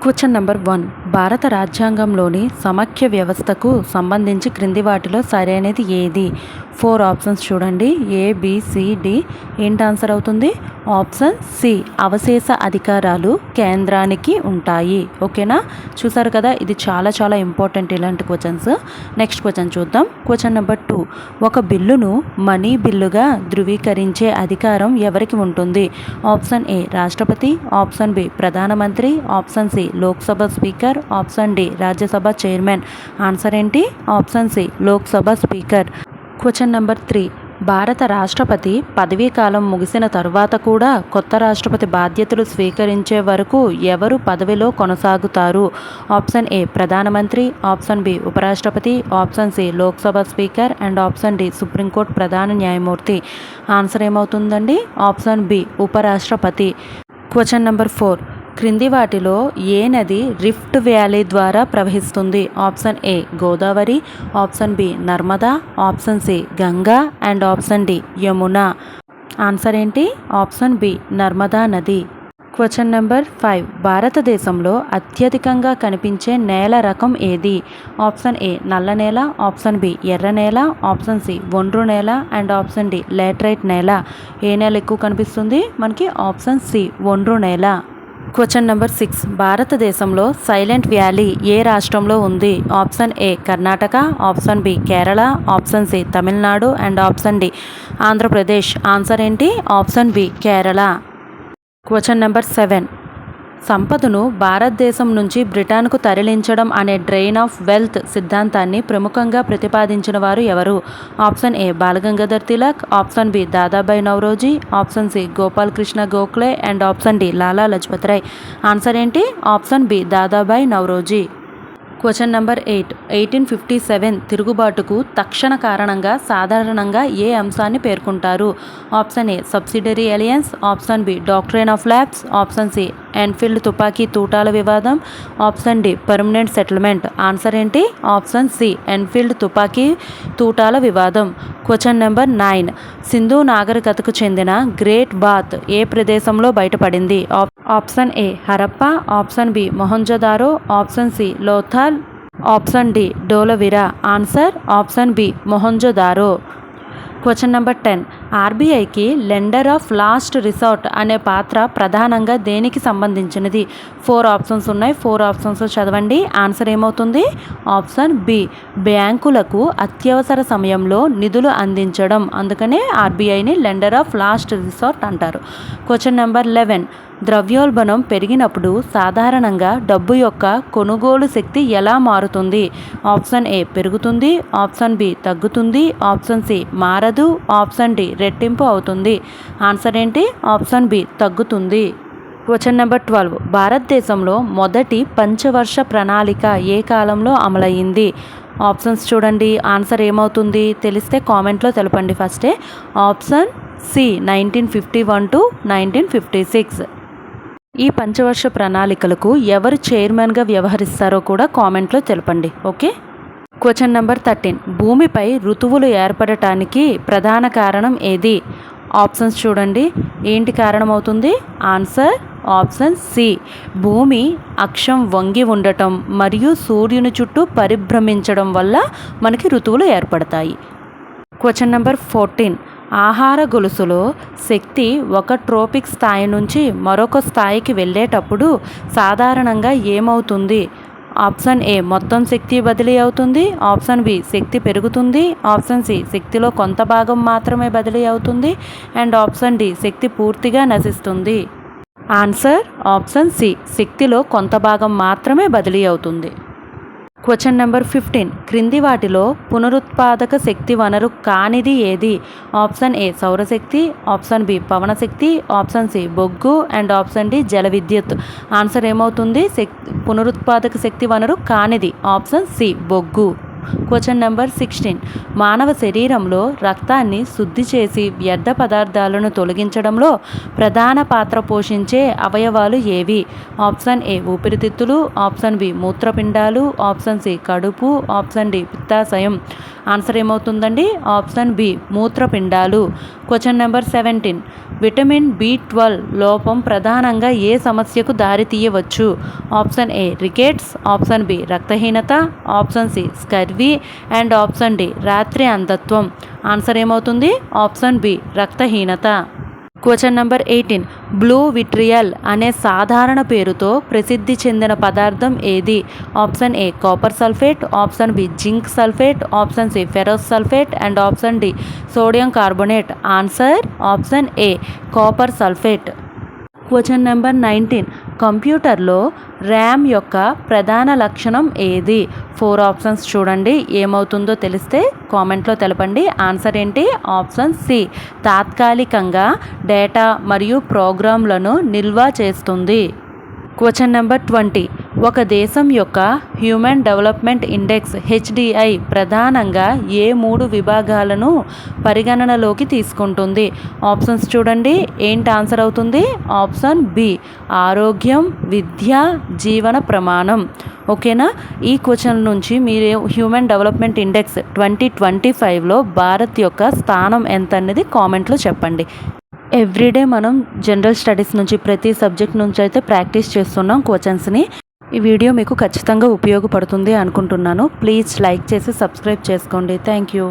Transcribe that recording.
Question number 1. భారత రాజ్యాంగంలోని సమాఖ్య వ్యవస్థకు సంబంధించి క్రింది వాటిలో సరైనది ఏది? 4 ఆప్షన్స్ చూడండి. A, B, C, D. ఏంటి ఆన్సర్ అవుతుంది? Option C. అవశేష అధికారాలు కేంద్రానికి ఉంటాయి. ఓకేనా? చూసారు కదా, ఇది చాలా చాలా ఇంపార్టెంట్ ఇలాంటి క్వశ్చన్స్. నెక్స్ట్ క్వశ్చన్ చూద్దాం. Question number 2. ఒక బిల్లును మనీ బిల్లుగా ధృవీకరించే అధికారం ఎవరికి ఉంటుంది? ఆప్షన్ ఏ రాష్ట్రపతి, ఆప్షన్ బి ప్రధానమంత్రి, option C Lok Sabha speaker, option D Rajya Sabha chairman. Answer ఏంటి? Option C Lok Sabha speaker. Question number 3. భారత రాష్ట్రపతి పదవీ కాలం ముగిసిన తరువాత కూడా కొత్త రాష్ట్రపతి బాధ్యతలు స్వీకరించే వరకు ఎవరు పదవిలో కొనసాగుతారు? ఆప్షన్ ఏ ప్రధానమంత్రి, ఆప్షన్ బి ఉపరాష్ట్రపతి, option C Lok Sabha speaker and option D supreme court ప్రధాన న్యాయమూర్తి. ఆన్సర్ ఏమవుతుందండి? ఆప్షన్ బి ఉపరాష్ట్రపతి. Question number 4. క్రింది వాటిలో ఏ నది రిఫ్ట్ వ్యాలీ ద్వారా ప్రవహిస్తుంది? Option A Godavari, option B Narmada, option C Ganga and option D Yamuna. Answer ఏంటి? ఆప్షన్ బి నర్మదా నది. క్వశ్చన్ నెంబర్ 5. భారతదేశంలో అత్యధికంగా కనిపించే నేల రకం ఏది? ఆప్షన్ ఏ నల్ల నేల, ఆప్షన్ బి ఎర్ర నేల, ఆప్షన్ సి ఒండ్రు నేల అండ్ ఆప్షన్ డి లాటరైట్ నేల. ఏ నేల ఎక్కువ కనిపిస్తుంది మనకి? ఆప్షన్ సి ఒండ్రు నేల. Question number 6. భారతదేశంలో సైలెంట్ వ్యాలీ ఏ రాష్ట్రంలో ఉంది? Option A Karnataka, option B Kerala, option C Tamil Nadu and option D Andhra Pradesh. Answer ఏంటి? Option B Kerala. Question number 7. సంపదను భారతదేశం నుంచి బ్రిటన్కు తరలించడం అనే డ్రెయిన్ ఆఫ్ వెల్త్ సిద్ధాంతాన్ని ప్రముఖంగా ప్రతిపాదించిన వారు ఎవరు? Option A Balagangadhar Tilak, option B Dadabhai Naoroji, option C Gopal Krishna Gokhale and option D Lala Lajpat Rai. Answer ఏంటి? Option B Dadabhai Naoroji. Question number 8. 1857 తిరుగుబాటుకు తక్షణ కారణంగా సాధారణంగా ఏ అంశాన్ని పేర్కొంటారు? Option A subsidiary alliance, option B doctrine of lapse, option C Enfield తుపాకీ తూటాల వివాదం, option D permanent settlement. Answer ఏంటి? ఆప్షన్ సి ఎన్ఫీల్డ్ తుపాకీ తూటాల వివాదం. Question number 9. సింధు నాగరికతకు చెందిన గ్రేట్ బాత్ ఏ ప్రదేశంలో బయటపడింది? Option A Harappa, option B Mohenjodaro, option C Lothal, option D Dholavira. Answer option B Mohenjodaro. Question number 10. ఆర్బీఐకి లెండర్ ఆఫ్ లాస్ట్ రిసార్ట్ అనే పాత్ర ప్రధానంగా దేనికి సంబంధించినది? 4 ఆప్షన్స్ ఉన్నాయి. 4 ఆప్షన్స్ చదవండి. ఆన్సర్ ఏమవుతుంది? ఆప్షన్ బి బ్యాంకులకు అత్యవసర సమయంలో నిధులు అందించడం. అందుకనే ఆర్బీఐని లెండర్ ఆఫ్ లాస్ట్ రిసార్ట్ అంటారు. Question number 11. ద్రవ్యోల్బణం పెరిగినప్పుడు సాధారణంగా డబ్బు యొక్క కొనుగోలు శక్తి ఎలా మారుతుంది? ఆప్షన్ ఏ పెరుగుతుంది, ఆప్షన్ బి తగ్గుతుంది, ఆప్షన్ సి మారదు, ఆప్షన్ డి రెట్టింపు అవుతుంది. ఆన్సర్ ఏంటి? ఆప్షన్ బి తగ్గుతుంది. Question number 12. భారతదేశంలో మొదటి పంచవర్ష ప్రణాళిక ఏ కాలంలో అమలయ్యింది? ఆప్షన్స్ చూడండి. ఆన్సర్ ఏమవుతుంది తెలిస్తే కామెంట్లో తెలపండి ఫస్టే. Option C 1951 to 1956. ఈ పంచవర్ష ప్రణాళికలకు ఎవరు చైర్మన్గా వ్యవహరిస్తారో కూడా కామెంట్లో తెలపండి. ఓకే. Question number 13. భూమిపై ఋతువులు ఏర్పడటానికి ప్రధాన కారణం ఏది? ఆప్షన్స్ చూడండి. ఏంటి కారణం అవుతుంది? ఆన్సర్ ఆప్షన్ సి భూమి అక్షం వంగి ఉండటం మరియు సూర్యుని చుట్టూ పరిభ్రమించడం వల్ల మనకి ఋతువులు ఏర్పడతాయి. Question number 14. ఆహార గొలుసులో శక్తి ఒక ట్రోపిక్ స్థాయి నుంచి మరొక స్థాయికి వెళ్ళేటప్పుడు సాధారణంగా ఏమవుతుంది? ఆప్షన్ ఏ మొత్తం శక్తి బదిలీ అవుతుంది, ఆప్షన్ బి శక్తి పెరుగుతుంది, ఆప్షన్ సి శక్తిలో కొంత భాగం మాత్రమే బదిలీ అవుతుంది అండ్ ఆప్షన్ డి శక్తి పూర్తిగా నశిస్తుంది. ఆన్సర్ ఆప్షన్ సి శక్తిలో కొంత భాగం మాత్రమే బదిలీ అవుతుంది. Question number 15. క్రింది వాటిలో పునరుత్పాదక శక్తి వనరు కానిది ఏది? ఆప్షన్ ఏ సౌరశక్తి, ఆప్షన్ బి పవనశక్తి, ఆప్షన్ సి బొగ్గు అండ్ ఆప్షన్ డి జల విద్యుత్. ఆన్సర్ ఏమవుతుంది? పునరుత్పాదక శక్తి వనరు కానిది ఆప్షన్ సి బొగ్గు. Question number 16. మానవ శరీరంలో రక్తాన్ని శుద్ధి చేసి వ్యర్థ పదార్థాలను తొలగించడంలో ప్రధాన పాత్ర పోషించే అవయవాలు ఏవి? ఆప్షన్ ఏ ఊపిరితిత్తులు, ఆప్షన్ బి మూత్రపిండాలు, ఆప్షన్ సి కడుపు, ఆప్షన్ డి పిత్తాశయం. ఆన్సర్ ఏమవుతుందండి? ఆప్షన్ బి మూత్రపిండాలు. Question number 17. విటమిన్ B12 లోపం ప్రధానంగా ఏ సమస్యకు దారితీయవచ్చు? Option A rickets, option B రక్తహీనత, option C scurvy and option D రాత్రి అంధత్వం. ఆన్సర్ ఏమవుతుంది? ఆప్షన్ బి రక్తహీనత. Question number 18. బ్లూ విట్రియల్ అనే సాధారణ పేరుతో ప్రసిద్ధి చెందిన పదార్థం ఏది? Option A copper sulphate, option B zinc sulphate, option C ferrous sulphate and option D sodium carbonate. Answer option A copper sulphate. Question number 19. కంప్యూటర్లో ర్యామ్ యొక్క ప్రధాన లక్షణం ఏది? 4 ఆప్షన్స్ చూడండి. ఏమవుతుందో తెలిస్తే కామెంట్లో తెలపండి. ఆన్సర్ ఏంటి? ఆప్షన్ సి తాత్కాలికంగా డేటా మరియు ప్రోగ్రాంలను నిల్వ చేస్తుంది. Question number 20. ఒక దేశం యొక్క హ్యూమన్ డెవలప్మెంట్ ఇండెక్స్ HDI ప్రధానంగా ఏ 3 విభాగాలను పరిగణనలోకి తీసుకుంటుంది? ఆప్షన్స్ చూడండి. ఏంటి ఆన్సర్ అవుతుంది? ఆప్షన్ బి ఆరోగ్యం, విద్య, జీవన ప్రమాణం. ఓకేనా? ఈ క్వశ్చన్ నుంచి మీరు హ్యూమన్ డెవలప్మెంట్ ఇండెక్స్ 2025లో భారత్ యొక్క స్థానం ఎంత అనేది కామెంట్లో చెప్పండి. ఎవ్రీడే మనం జనరల్ స్టడీస్ నుంచి ప్రతి సబ్జెక్ట్ నుంచి అయితే ప్రాక్టీస్ చేస్తున్నాం క్వశ్చన్స్ని. ఈ వీడియో మీకు ఖచ్చితంగా ఉపయోగపడుతుంది అనుకుంటున్నాను. ప్లీజ్ లైక్ చేసి సబ్స్క్రైబ్ చేసుకోండి. Thank you.